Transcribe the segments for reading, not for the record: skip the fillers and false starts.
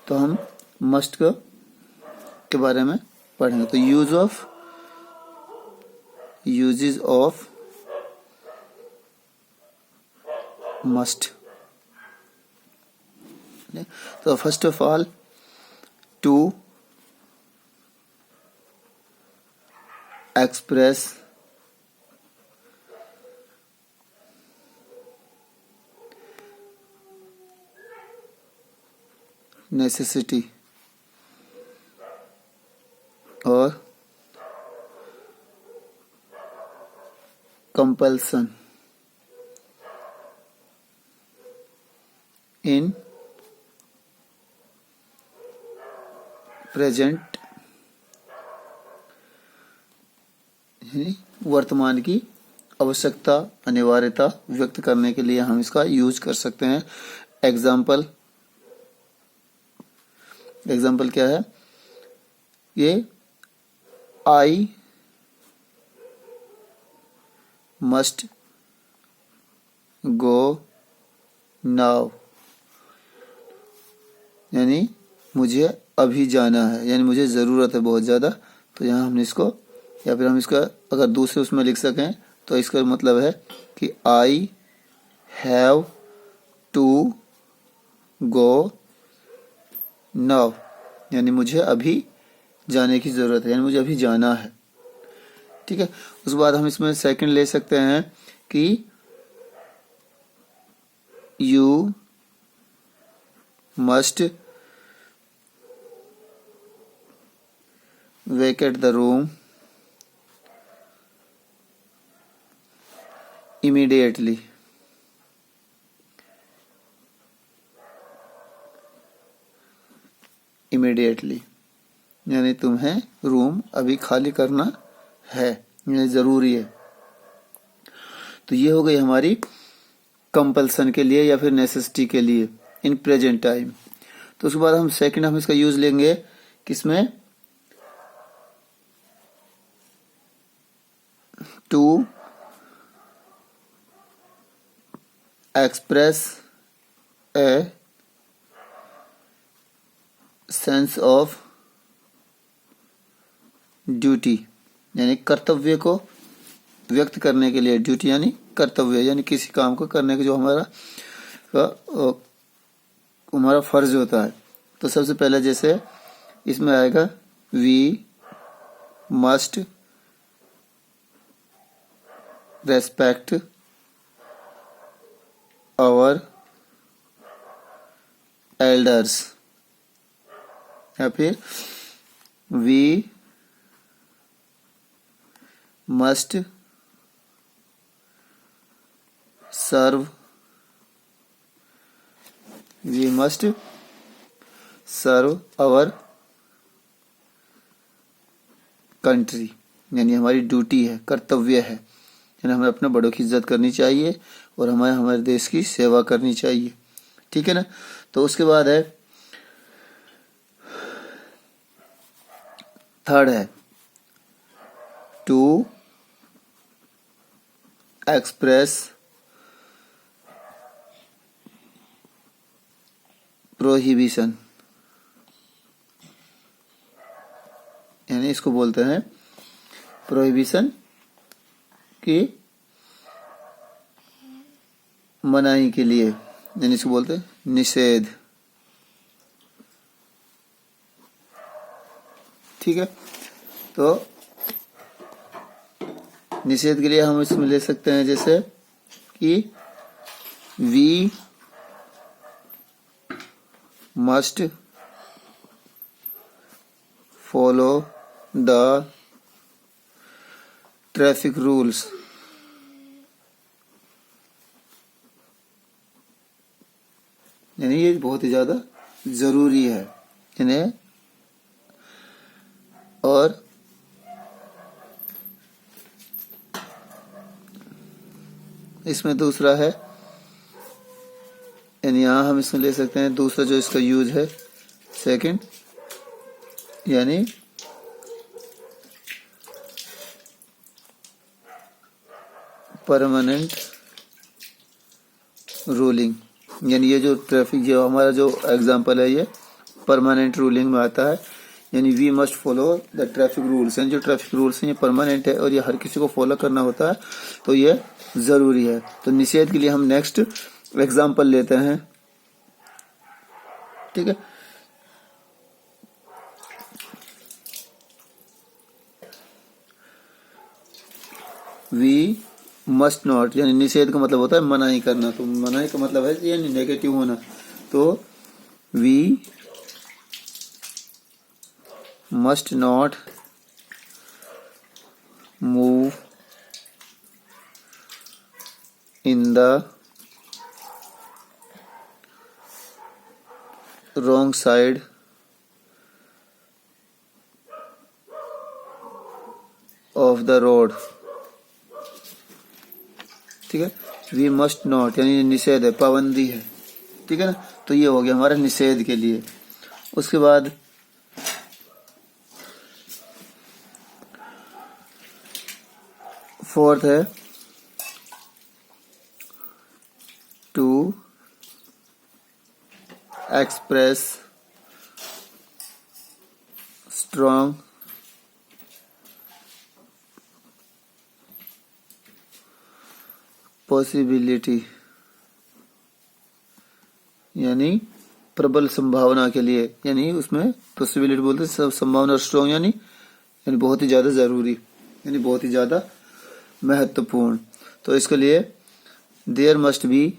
तो हम मस्ट के बारे में पढ़ेंगे। तो यूजेस ऑफ मस्ट। तो first of all, to express necessity और कंपल्सन इन प्रेजेंट, वर्तमान की आवश्यकता, अनिवार्यता व्यक्त करने के लिए हम इसका यूज कर सकते हैं। एग्जाम्पल क्या है? ये आई मस्ट गो नाउ, यानी मुझे अभी जाना है, यानी मुझे ज़रूरत है बहुत ज़्यादा। तो यहाँ हमने इसको, या फिर हम इसका अगर दूसरे उसमें लिख सकें तो इसका मतलब है कि I have to go now, यानी मुझे अभी जाने की ज़रूरत है, यानी मुझे अभी जाना है। ठीक है। उसके बाद हम इसमें सेकंड ले सकते हैं कि you must vacate the room immediately। यानी तुम्हें रूम अभी खाली करना है, ये जरूरी है। तो ये हो गई हमारी कंपल्सन के लिए या फिर नेसेसिटी के लिए इन प्रेजेंट टाइम। तो उसके बाद हम सेकंड हम इसका यूज लेंगे किसमें? To express a sense of duty, यानी कर्तव्य को व्यक्त करने के लिए। ड्यूटी यानी कर्तव्य, यानी किसी काम को करने के जो हमारा फर्ज होता है। तो सबसे पहले जैसे इसमें आएगा we must respect our elders, या फिर we must serve our country, यानी हमारी ड्यूटी है, कर्तव्य है, यानी हमें अपने बड़ों की इज्जत करनी चाहिए और हमें हमारे देश की सेवा करनी चाहिए। ठीक है ना। तो उसके बाद है थर्ड है टू एक्सप्रेस प्रोहिबिशन, यानी इसको बोलते हैं प्रोहिबिशन की मनाही के लिए, यानी इसको बोलते हैं निषेध। ठीक है। तो निषेध के लिए हम इसमें ले सकते हैं जैसे कि we must follow the traffic rules, यानी ये बहुत ही ज्यादा जरूरी है इन्हें। और इसमें दूसरा है, यानी यहाँ हम इसमें ले सकते हैं दूसरा जो इसका यूज है सेकंड, यानी परमानेंट रूलिंग, यानी ये जो ट्रैफिक जो हमारा जो एग्जाम्पल है ये परमानेंट रूलिंग में आता है, यानी we must follow the traffic rules. यानी जो ट्रैफिक रूल्स हैं ये परमानेंट है और ये हर किसी को फॉलो करना होता है, तो ये जरूरी है। तो निषेध के लिए हम नेक्स्ट एग्जाम्पल लेते हैं, ठीक है। वी मस्ट नॉट, यानी निषेध का मतलब होता है मनाही करना, तो मनाही का मतलब है यानी नेगेटिव होना। तो we must not move in the wrong side of the road, ठीक है। वी मस्ट नॉट यानी निषेध है, पाबंदी है, ठीक है ना। तो ये हो गया हमारा निषेध के लिए। उसके बाद फोर्थ है टू एक्सप्रेस स्ट्रॉन्ग पॉसिबिलिटी, यानी प्रबल संभावना के लिए, यानी उसमें पॉसिबिलिटी बोलते हैं सब संभावना, स्ट्रॉन्ग यानी बहुत ही ज्यादा जरूरी, यानी बहुत ही ज्यादा महत्वपूर्ण। तो इसके लिए there must be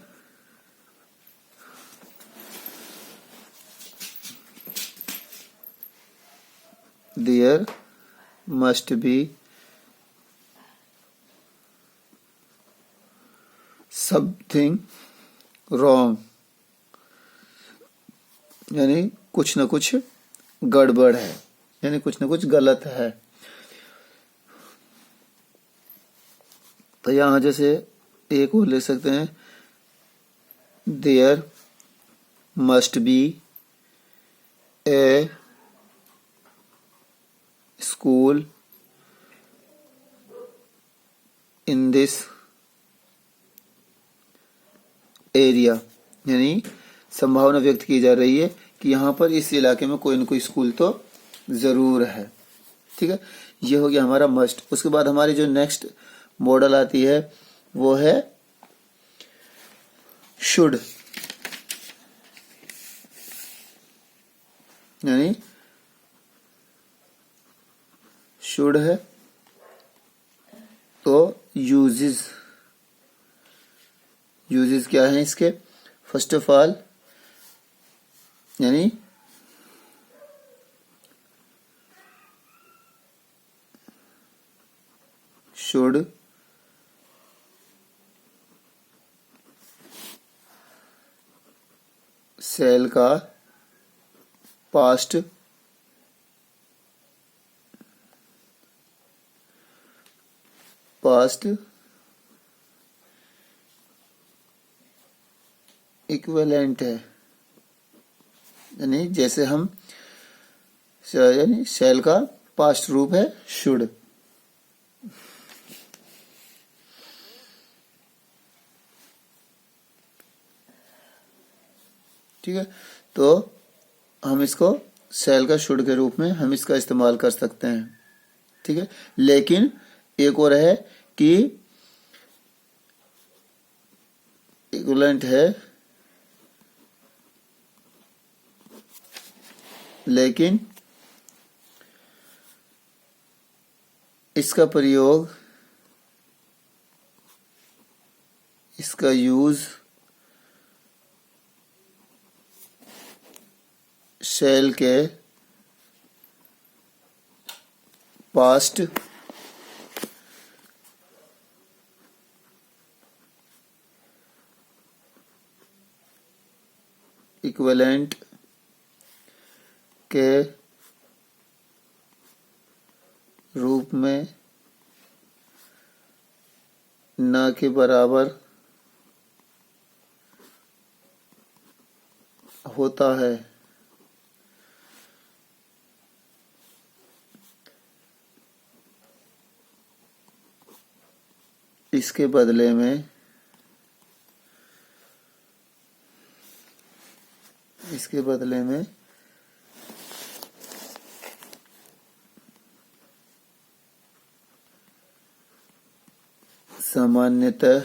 something wrong, यानी कुछ न कुछ गड़बड़ है, यानी कुछ न कुछ गलत है। तो यहां जैसे एक और ले सकते हैं, there must be a school in this area, यानी संभावना व्यक्त की जा रही है कि यहाँ पर इस इलाके में कोई न कोई स्कूल तो जरूर है, ठीक है। ये हो गया हमारा मस्ट। उसके बाद हमारी जो नेक्स्ट मॉडल आती है वो है शुड, यानी शुड है तो यूजेस क्या है इसके, फर्स्ट ऑफ ऑल यानी शुड सेल का पास्ट इक्विवेलेंट है, यानी जैसे हम यानी सेल का पास्ट रूप है शुड, ठीक है। तो हम इसको सेल का शुड के रूप में हम इसका इस्तेमाल कर सकते हैं, ठीक है। लेकिन एक और है कि इक्विवेलेंट है, लेकिन इसका प्रयोग, इसका यूज सेल के पास्ट इक्विवेलेंट के रूप में न के बराबर होता है। इसके बदले में सामान्यतः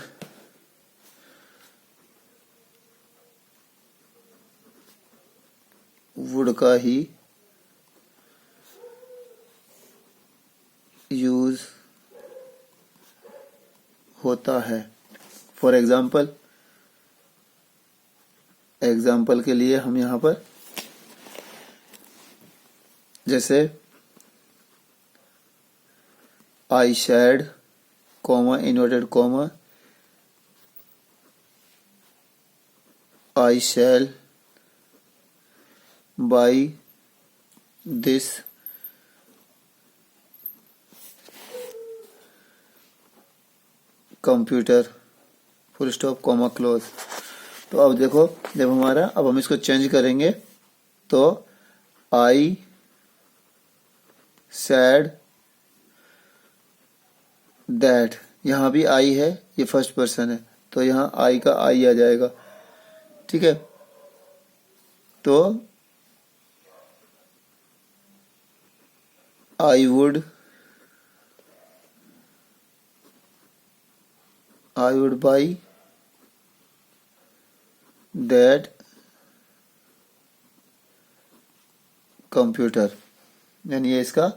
वुड का ही यूज होता है। फॉर एग्जाम्पल के लिए हम यहाँ पर जैसे I said comma inverted comma I shall buy this computer full stop comma close. तो अब देखो जब हमारा अब हम इसको चेंज करेंगे तो आई सैड दैट, यहां भी आई है, ये फर्स्ट पर्सन है तो यहां आई का आई आ जाएगा। ठीक है, तो I would buy that computer, यानी ये इसका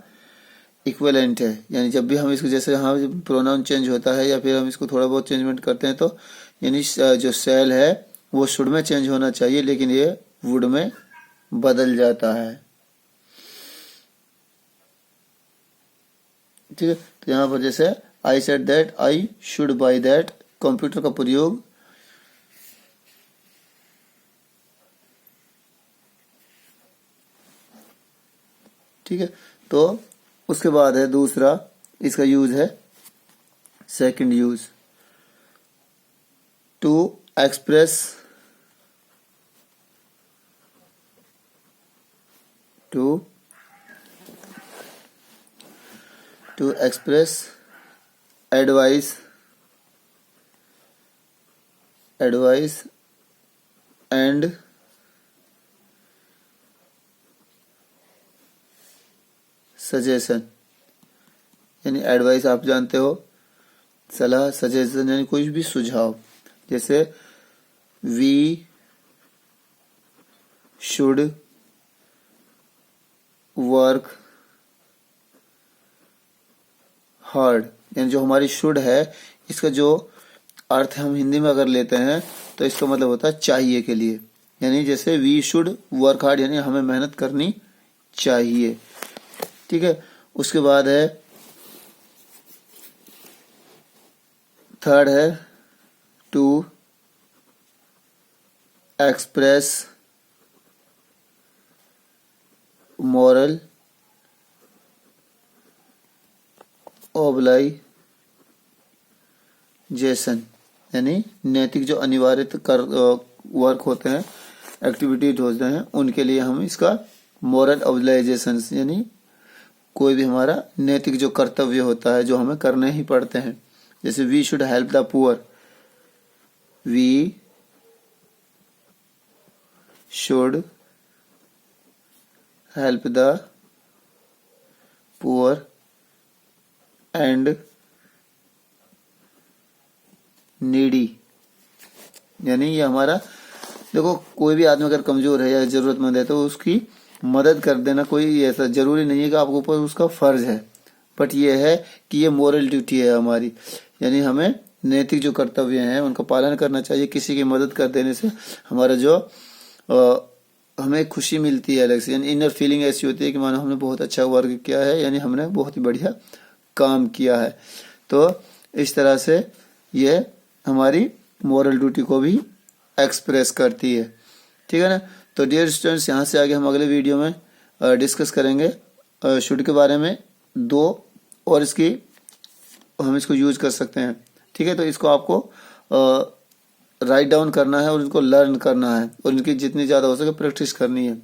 इक्विवेलेंट है। यानी जब भी हम इसको जैसे यहाँ प्रोनाउन चेंज होता है या फिर हम इसको थोड़ा बहुत चेंजमेंट करते हैं तो यानी जो सेल है वो शुड में चेंज होना चाहिए, लेकिन ये वुड में बदल जाता है। ठीक है, तो यहाँ पर जैसे I said that I should by that computer का प्रयोग ठीक है। तो उसके बाद है दूसरा, इसका यूज है second use, to express advice and suggestion, यानी एडवाइस आप जानते हो सलाह, सजेशन यानी कोई भी सुझाव। जैसे वी शुड वर्क हार्ड, यानी जो हमारी शुड है इसका जो अर्थ हम हिंदी में अगर लेते हैं तो इसका मतलब होता है चाहिए के लिए। यानी जैसे वी शुड वर्क हार्ड यानी हमें मेहनत करनी चाहिए। ठीक है, उसके बाद है थर्ड है टू एक्सप्रेस मॉरल ऑब्लाइजेशन, यानी नैतिक जो अनिवार्य वर्क होते हैं, एक्टिविटीज होते हैं, उनके लिए हम इसका मॉरल ऑब्लाइजेशन यानी कोई भी हमारा नैतिक जो कर्तव्य होता है जो हमें करने ही पड़ते हैं। जैसे we should help the poor, we should help the poor and needy, यानी ये हमारा देखो कोई भी आदमी अगर कमजोर है या जरूरतमंद है तो उसकी मदद कर देना कोई ऐसा जरूरी नहीं है कि आपके ऊपर उसका फर्ज है, बट ये है कि ये मोरल ड्यूटी है हमारी, यानी हमें नैतिक जो कर्तव्य हैं उनका पालन करना चाहिए। किसी की मदद कर देने से हमारा जो हमें खुशी मिलती है अलग से, यानी इनर फीलिंग ऐसी होती है कि मानो हमने बहुत अच्छा वर्क किया है, यानी हमने बहुत ही बढ़िया काम किया है। तो इस तरह से ये हमारी मोरल ड्यूटी को भी एक्सप्रेस करती है। ठीक है ना। तो डियर स्टूडेंट्स, यहाँ से आगे हम अगले वीडियो में डिस्कस करेंगे शुड के बारे में दो, और इसकी हम इसको यूज कर सकते हैं। ठीक है, तो इसको आपको राइट डाउन करना है और इनको लर्न करना है और इनकी जितनी ज़्यादा हो सके प्रैक्टिस करनी है।